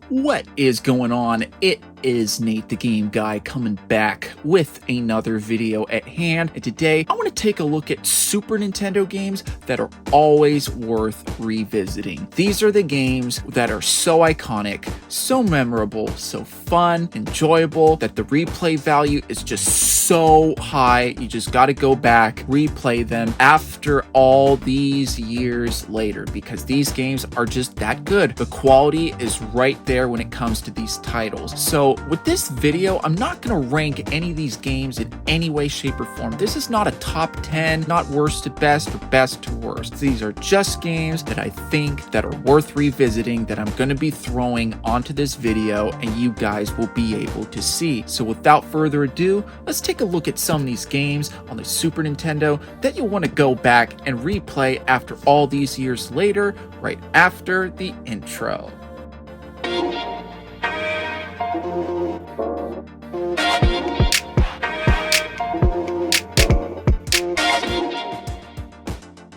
What is going on? It is Nate the Game Guy coming back with another video at hand, and today I want to take a look at Super Nintendo games that are always worth revisiting. These are the games that are so iconic, so memorable, so fun, enjoyable, that the replay value is just so high. You just got to go back, replay them after all these years later, because these games are just that good. The quality is right there when it comes to these titles. So with this video, I'm not going to rank any of these games in any way, shape, or form. This is not a top 10, not worst to best or best to worst. These are just games that I think that are worth revisiting, that I'm going to be throwing onto this video and you guys will be able to see. So without further ado, let's take a look at some of these games on the Super Nintendo that you'll want to go back and replay after all these years later, right after the intro.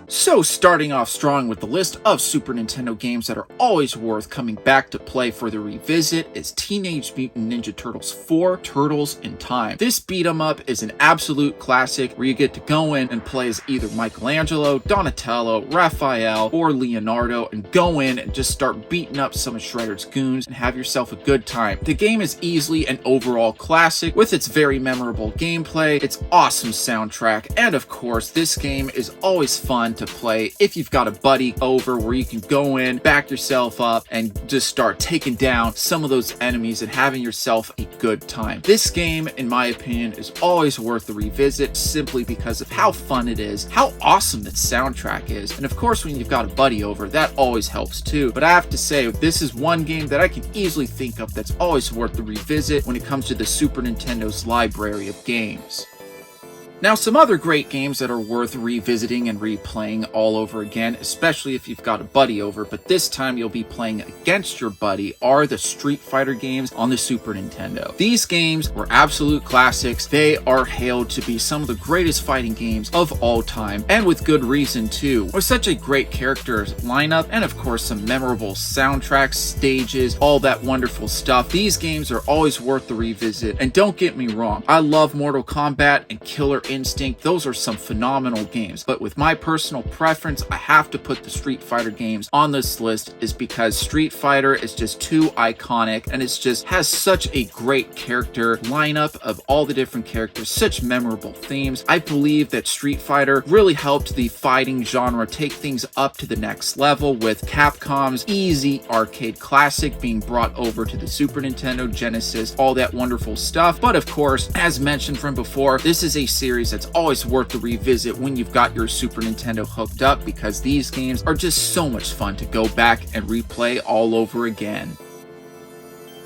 So starting off strong with the list of Super Nintendo games that are always worth coming back to play for the revisit is Teenage Mutant Ninja Turtles 4: Turtles in Time. This beat 'em up is an absolute classic where you get to go in and play as either Michelangelo, Donatello, Raphael, or Leonardo and go in and just start beating up some of Shredder's goons and have yourself a good time. The game is easily an overall classic with its very memorable gameplay, its awesome soundtrack, and of course this game is always fun to play if you've got a buddy over where you can go in, back yourself up, and just start taking down some of those enemies and having yourself a good time. This game, in my opinion, is always worth the revisit simply because of how fun it is, how awesome the soundtrack is, and of course when you've got a buddy over, that always helps too. But I have to say, this is one game that I can easily think of that's always worth the revisit when it comes to the Super Nintendo's library of games. Now, some other great games that are worth revisiting and replaying all over again, especially if you've got a buddy over, but this time you'll be playing against your buddy, are the Street Fighter games on the Super Nintendo. These games were absolute classics. They are hailed to be some of the greatest fighting games of all time, and with good reason too. With such a great character lineup, and of course some memorable soundtracks, stages, all that wonderful stuff. These games are always worth the revisit, and don't get me wrong, I love Mortal Kombat and Killer Instinct. Those are some phenomenal games, but with my personal preference, I have to put the Street Fighter games on this list, is because Street Fighter is just too iconic, and it's just has such a great character lineup of all the different characters, such memorable themes. I believe that Street Fighter really helped the fighting genre take things up to the next level, with Capcom's easy arcade classic being brought over to the Super Nintendo, Genesis, all that wonderful stuff. But of course, as mentioned from before, this is a series that's always worth the revisit when you've got your Super Nintendo hooked up, because these games are just so much fun to go back and replay all over again.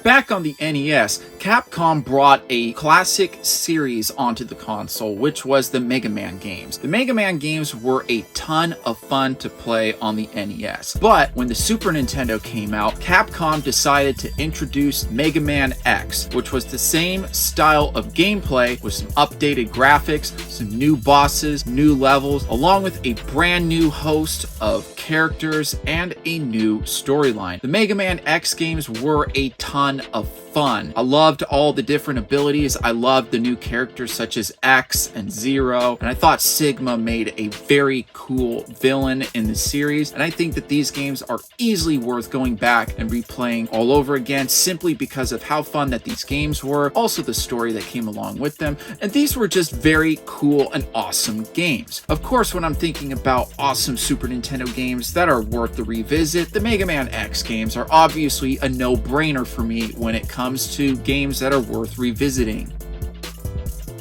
Back on the NES, Capcom brought a classic series onto the console, which was the Mega Man games. The Mega Man games were a ton of fun to play on the NES, but when the Super Nintendo came out, Capcom decided to introduce Mega Man X, which was the same style of gameplay with some updated graphics, some new bosses, new levels, along with a brand new host of characters and a new storyline. The Mega Man X games were a ton of fun. I loved all the different abilities. I loved the new characters such as X and Zero, and I thought Sigma made a very cool villain in the series, and I think that these games are easily worth going back and replaying all over again, simply because of how fun that these games were, also the story that came along with them, and these were just very cool and awesome games. Of course, when I'm thinking about awesome Super Nintendo games that are worth the revisit, the Mega Man X games are obviously a no-brainer for me when it comes to games that are worth revisiting.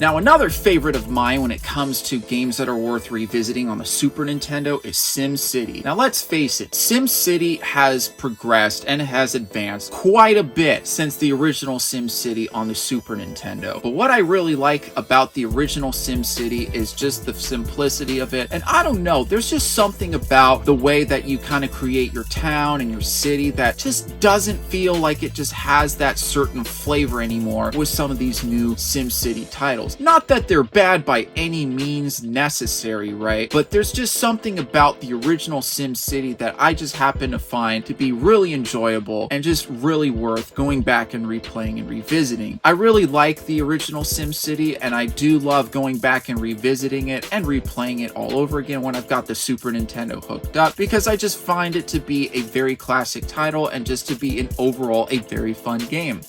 Now, another favorite of mine when it comes to games that are worth revisiting on the Super Nintendo is SimCity. Now, let's face it, SimCity has progressed and has advanced quite a bit since the original SimCity on the Super Nintendo. But what I really like about the original SimCity is just the simplicity of it. And I don't know, there's just something about the way that you kind of create your town and your city that just doesn't feel like it just has that certain flavor anymore with some of these new SimCity titles. titles. Not that they're bad by any means necessary, right? But there's just something about the original SimCity that I just happen to find to be really enjoyable and just really worth going back and replaying and revisiting. I really like the original SimCity, and I do love going back and revisiting it and replaying it all over again when I've got the Super Nintendo hooked up, because I just find it to be a very classic title and just to be an overall a very fun game.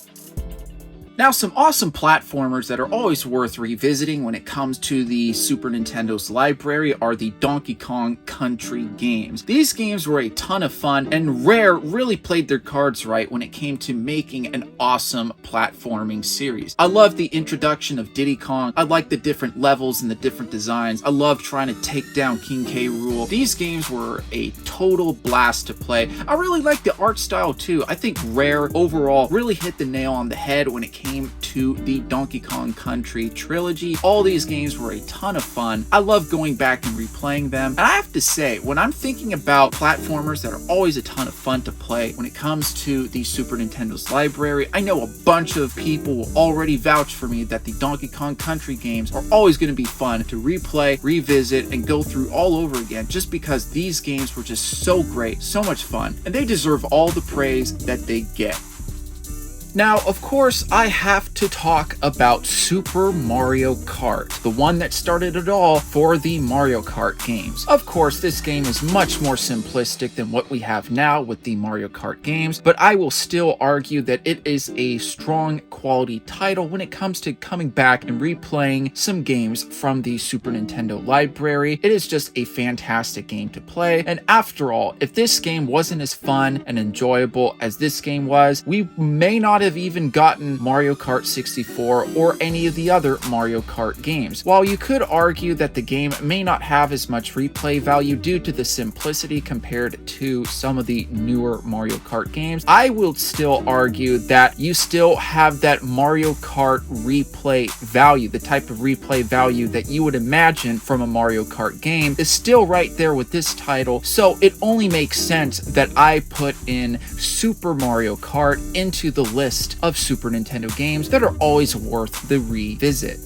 Now, some awesome platformers that are always worth revisiting when it comes to the Super Nintendo's library are the Donkey Kong Country games. These games were a ton of fun, and Rare really played their cards right when it came to making an awesome platforming series. I love the introduction of Diddy Kong. I like the different levels and the different designs. I love trying to take down King K. Rool. These games were a total blast to play. I really like the art style too. I think Rare overall really hit the nail on the head when it came to the Donkey Kong Country trilogy. All these games were a ton of fun. I love going back and replaying them. And I have to say, when I'm thinking about platformers that are always a ton of fun to play when it comes to the Super Nintendo's library, I know a bunch of people will already vouch for me that the Donkey Kong Country games are always going to be fun to replay, revisit, and go through all over again, just because these games were just so great, so much fun, and they deserve all the praise that they get. Now, of course, I have to talk about Super Mario Kart, the one that started it all for the Mario Kart games. Of course, this game is much more simplistic than what we have now with the Mario Kart games, but I will still argue that it is a strong quality title when it comes to coming back and replaying some games from the Super Nintendo library. It is just a fantastic game to play, and after all, if this game wasn't as fun and enjoyable as this game was, we may not have even gotten Mario Kart 64 or any of the other Mario Kart games. While you could argue that the game may not have as much replay value due to the simplicity compared to some of the newer Mario Kart games, I will still argue that you still have that Mario Kart replay value. The type of replay value that you would imagine from a Mario Kart game is still right there with this title, so it only makes sense that I put in Super Mario Kart into the list of Super Nintendo games that are always worth the revisit.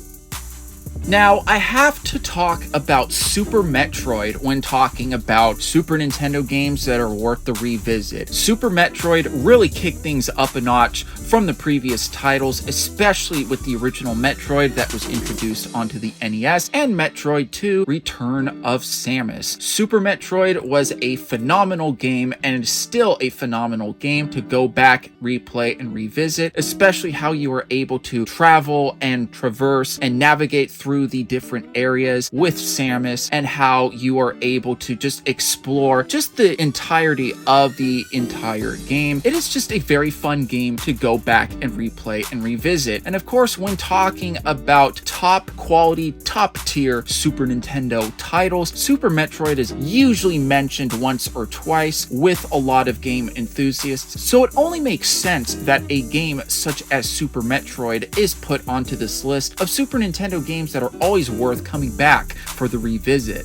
Now, I have to talk about Super Metroid when talking about Super Nintendo games that are worth the revisit. Super Metroid really kicked things up a notch from the previous titles, especially with the original Metroid that was introduced onto the NES and Metroid 2: Return of Samus. Super Metroid was a phenomenal game and is still a phenomenal game to go back, replay, and revisit, especially how you were able to travel and traverse and navigate through the different areas with Samus, and how you are able to just explore just the entirety of the entire game. It is just a very fun game to go back and replay and revisit. And of course, when talking about top quality, top tier Super Nintendo titles, Super Metroid is usually mentioned once or twice with a lot of game enthusiasts, so it only makes sense that a game such as Super Metroid is put onto this list of Super Nintendo games that are always worth coming back for the revisit.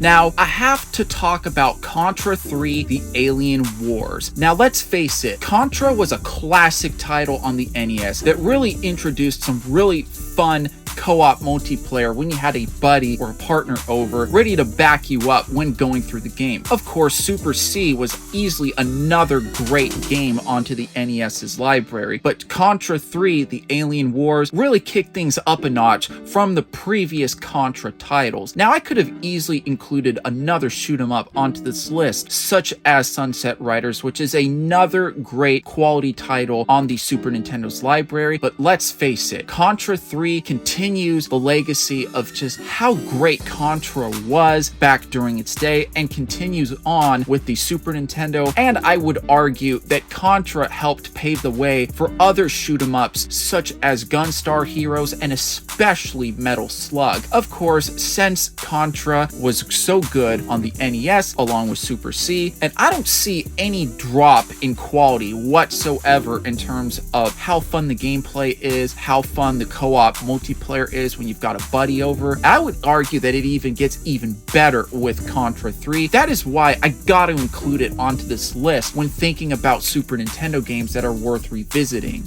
Now, I have to talk about Contra 3: The Alien Wars. Now, let's face it, Contra was a classic title on the NES that really introduced some really fun co-op multiplayer when you had a buddy or a partner over ready to back you up when going through the game. Of course, Super C was easily another great game onto the NES's library, but Contra 3: The Alien Wars really kicked things up a notch from the previous Contra titles. Now, I could have easily included another shoot 'em up onto this list, such as Sunset Riders, which is another great quality title on the Super Nintendo's library, but let's face it, Contra 3 continues the legacy of just how great Contra was back during its day and continues on with the Super Nintendo, and I would argue that Contra helped pave the way for other shoot 'em ups such as Gunstar Heroes and especially Metal Slug. Of course, since Contra was so good on the NES along with Super C, and I don't see any drop in quality whatsoever in terms of how fun the gameplay is, how fun the co-op multiplayer is when you've got a buddy over. I would argue that it even gets even better with Contra 3. That is why I gotta include it onto this list when thinking about Super Nintendo games that are worth revisiting.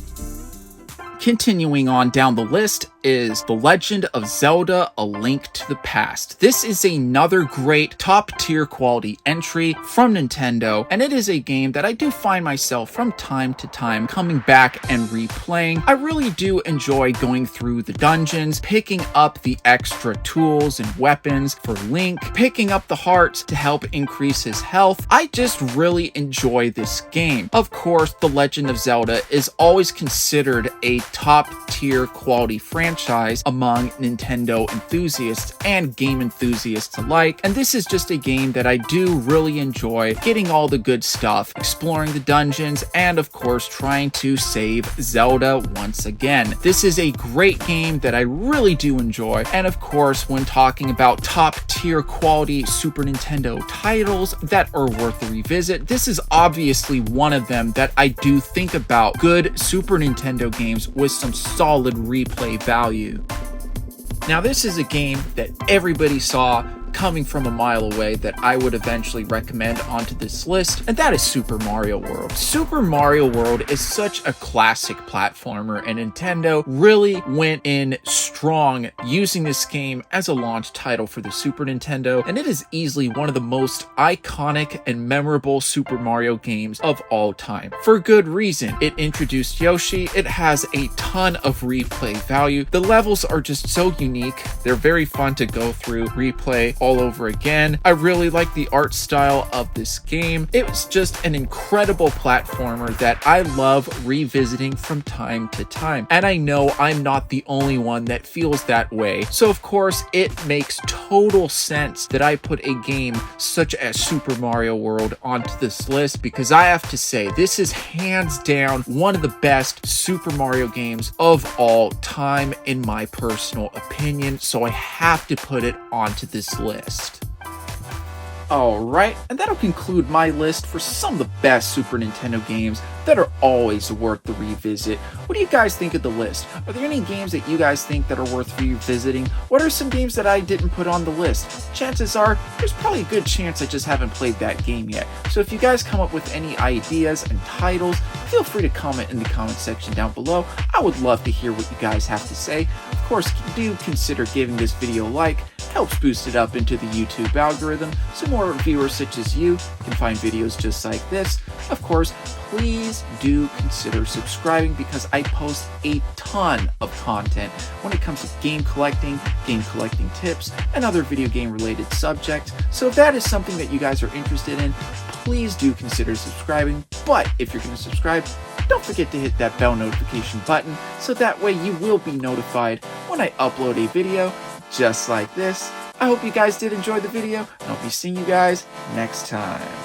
Continuing on down the list is The Legend of Zelda: A Link to the Past. This is another great top-tier quality entry from Nintendo, and it is a game that I do find myself from time to time coming back and replaying. I really do enjoy going through the dungeons, picking up the extra tools and weapons for Link, picking up the hearts to help increase his health. I just really enjoy this game. Of course, The Legend of Zelda is always considered a top-tier quality franchise among Nintendo enthusiasts and game enthusiasts alike, and this is just a game that I do really enjoy getting all the good stuff, exploring the dungeons, and of course trying to save Zelda once again. This is a great game that I really do enjoy, and of course when talking about top-tier quality Super Nintendo titles that are worth a revisit, this is obviously one of them that I do think about good Super Nintendo games with some solid replay value. Now this is a game that everybody saw coming from a mile away that I would eventually recommend onto this list, and that is Super Mario World. Super Mario World is such a classic platformer, and Nintendo really went in strong using this game as a launch title for the Super Nintendo, and it is easily one of the most iconic and memorable Super Mario games of all time. For good reason. It introduced Yoshi, it has a ton of replay value, the levels are just so unique, they're very fun to go through, replay all over again. I really like the art style of this game. It was just an incredible platformer that I love revisiting from time to time. And I know I'm not the only one that feels that way. So of course, it makes total sense that I put a game such as Super Mario World onto this list, because I have to say, this is hands down one of the best Super Mario games of all time in my personal opinion. So I have to put it onto this list. Alright, and that'll conclude my list for some of the best Super Nintendo games that are always worth the revisit. What do you guys think of the list? Are there any games that you guys think that are worth revisiting? What are some games that I didn't put on the list? Chances are, there's probably a good chance I just haven't played that game yet. So if you guys come up with any ideas and titles, feel free to comment in the comment section down below. I would love to hear what you guys have to say. Of course, do consider giving this video a like. Helps boost it up into the YouTube algorithm so more viewers such as you can find videos just like this. Of course, please do consider subscribing because I post a ton of content when it comes to game collecting tips, and other video game related subjects. So if that is something that you guys are interested in, please do consider subscribing. But if you're going to subscribe, don't forget to hit that bell notification button so that way you will be notified when I upload a video just like this. I hope you guys did enjoy the video, and I'll be seeing you guys next time.